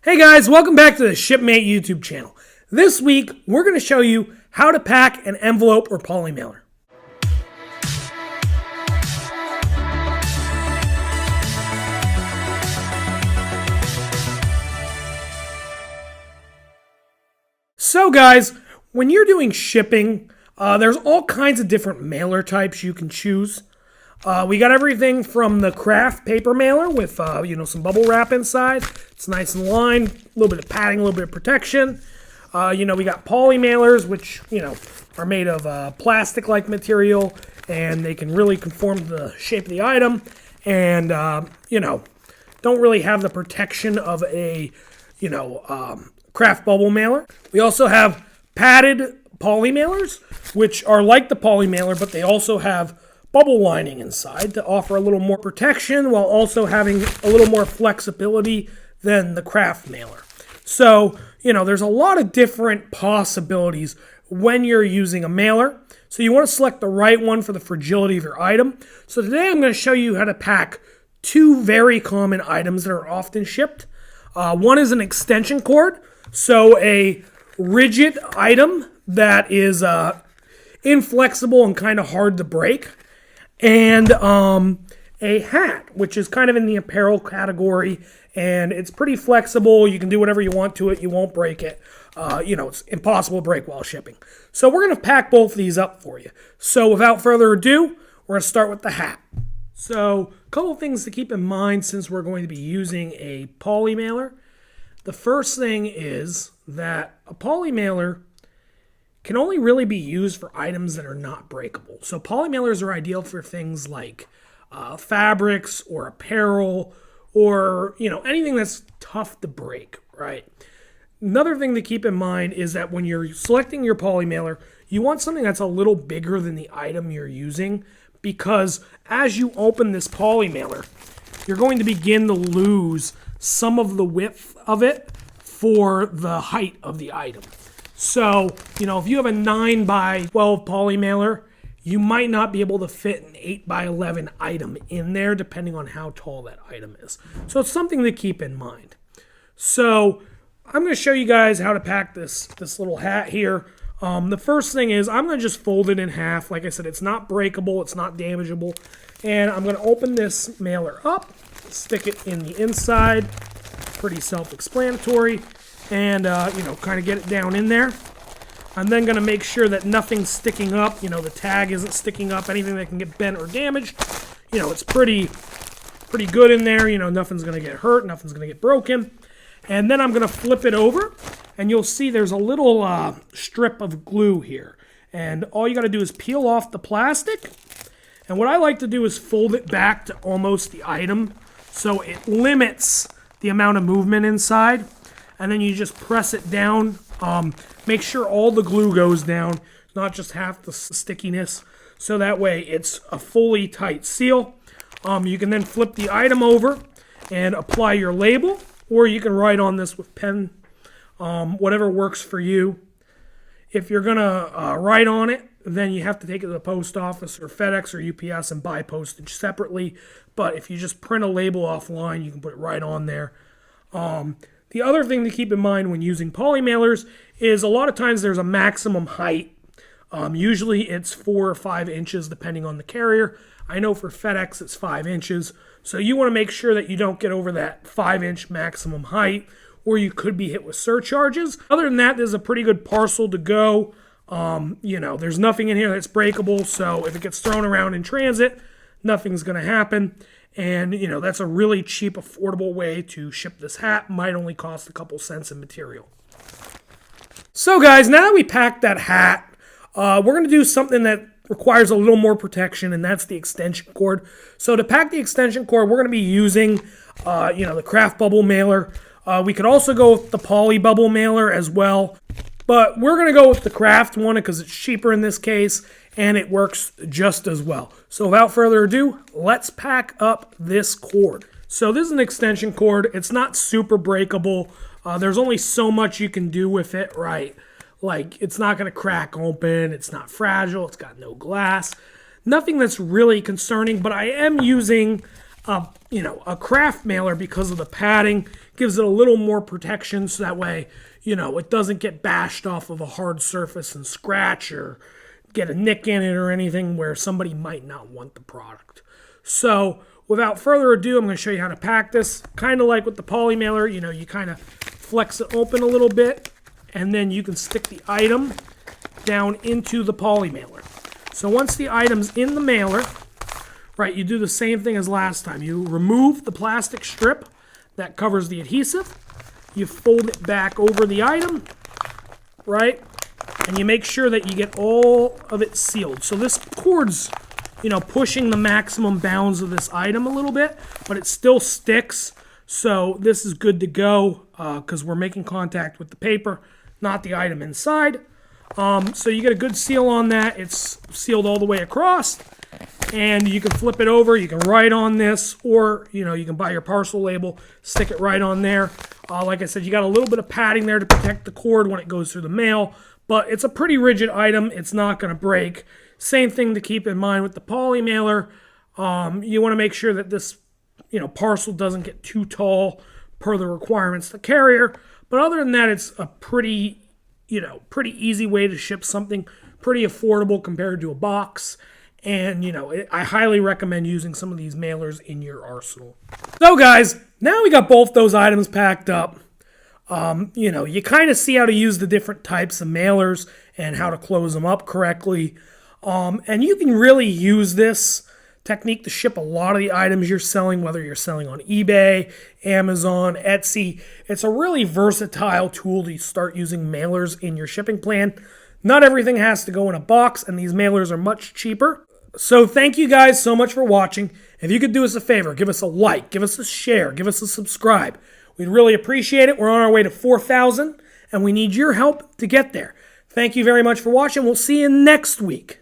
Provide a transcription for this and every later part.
Hey guys, welcome back to the Shipmate YouTube channel. This week, we're going to show you how to pack an envelope or polymailer. So guys, when you're doing shipping, there's all kinds of different mailer types you can choose. We got everything from the craft paper mailer with some bubble wrap inside. It's nice and lined, a little bit of padding, a little bit of protection. We got poly mailers, which are made of plastic-like material, and they can really conform to the shape of the item, and don't really have the protection of a craft bubble mailer. We also have padded poly mailers, which are like the poly mailer, but they also have bubble lining inside to offer a little more protection while also having a little more flexibility than the craft mailer. So, there's a lot of different possibilities when you're using a mailer. So you want to select the right one for the fragility of your item. So today I'm going to show you how to pack two very common items that are often shipped. One is an extension cord, so a rigid item that is inflexible and kind of hard to break. And a hat, which is kind of in the apparel category, and it's pretty flexible. You can do whatever you want to it. You won't break it. It's impossible to break while shipping. So we're going to pack both of these up for you. So without further ado, we're going to start with the hat. So a couple of things to keep in mind since we're going to be using a poly mailer. The first thing is that a poly mailer can only really be used for items that are not breakable. So polymailers are ideal for things like fabrics or apparel or anything that's tough to break, right? Another thing to keep in mind is that when you're selecting your polymailer, you want something that's a little bigger than the item you're using, because as you open this polymailer, you're going to begin to lose some of the width of it for the height of the item. So, if you have a 9 by 12 poly mailer, you might not be able to fit an 8 by 11 item in there, depending on how tall that item is. So it's something to keep in mind. So I'm going to show you guys how to pack this little hat here. The first thing is I'm going to just fold it in half. Like I said, it's not breakable, it's not damageable. And I'm going to open this mailer up, stick it in the inside. Pretty self-explanatory. And, kind of get it down in there. I'm then going to make sure that nothing's sticking up. The tag isn't sticking up. Anything that can get bent or damaged. It's pretty good in there. Nothing's going to get hurt. Nothing's going to get broken. And then I'm going to flip it over. And you'll see there's a little strip of glue here. And all you got to do is peel off the plastic. And what I like to do is fold it back to almost the item, so it limits the amount of movement inside. And then you just press it down. Make sure all the glue goes down, not just half the stickiness. So that way it's a fully tight seal. You can then flip the item over and apply your label, or you can write on this with pen, whatever works for you. If you're gonna write on it, then you have to take it to the post office or FedEx or UPS and buy postage separately. But if you just print a label offline, you can put it right on there. The other thing to keep in mind when using poly mailers is a lot of times there's a maximum height. Usually it's 4 or 5 inches depending on the carrier. I know for FedEx it's 5 inches. So you want to make sure that you don't get over that 5-inch maximum height, or you could be hit with surcharges. Other than that, there's a pretty good parcel to go. There's nothing in here that's breakable, so if it gets thrown around in transit, nothing's going to happen. And, that's a really cheap, affordable way to ship this hat. Might only cost a couple cents in material. So, guys, now that we packed that hat, we're going to do something that requires a little more protection, and that's the extension cord. So, to pack the extension cord, we're going to be using, the craft bubble mailer. We could also go with the poly bubble mailer as well. But we're going to go with the craft one because it's cheaper in this case, and it works just as well. So without further ado, let's pack up this cord. So this is an extension cord. It's not super breakable. There's only so much you can do with it, right? Like, it's not going to crack open. It's not fragile. It's got no glass. Nothing that's really concerning, but I am using a craft mailer because of the padding. Gives it a little more protection so that way, it doesn't get bashed off of a hard surface and scratch or get a nick in it or anything where somebody might not want the product. So without further ado, I'm going to show you how to pack this. Kind of like with the poly mailer, you kind of flex it open a little bit and then you can stick the item down into the poly mailer. So once the item's in the mailer, right, you do the same thing as last time. You remove the plastic strip that covers the adhesive. You fold it back over the item, right? And you make sure that you get all of it sealed. So this cord's, pushing the maximum bounds of this item a little bit, but it still sticks. So this is good to go because we're making contact with the paper, not the item inside. So you get a good seal on that. It's sealed all the way across. And you can flip it over, you can write on this, or, you can buy your parcel label, stick it right on there. Like I said, you got a little bit of padding there to protect the cord when it goes through the mail, but it's a pretty rigid item. It's not going to break. Same thing to keep in mind with the poly mailer. You want to make sure that this, parcel doesn't get too tall per the requirements of the carrier. But other than that, it's a pretty easy way to ship something, pretty affordable compared to a box. And, I highly recommend using some of these mailers in your arsenal. So, guys, now we got both those items packed up. You kind of see how to use the different types of mailers and how to close them up correctly. And you can really use this technique to ship a lot of the items you're selling, whether you're selling on eBay, Amazon, Etsy. It's a really versatile tool to start using mailers in your shipping plan. Not everything has to go in a box, and these mailers are much cheaper. So thank you guys so much for watching. If you could do us a favor, give us a like, give us a share, give us a subscribe. We'd really appreciate it. We're on our way to 4,000, and we need your help to get there. Thank you very much for watching. We'll see you next week.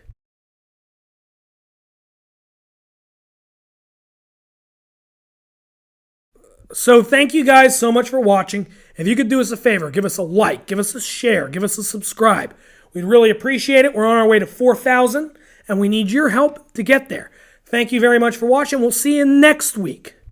So thank you guys so much for watching. If you could do us a favor, give us a like, give us a share, give us a subscribe. We'd really appreciate it. We're on our way to 4,000, and we need your help to get there. Thank you very much for watching. We'll see you next week.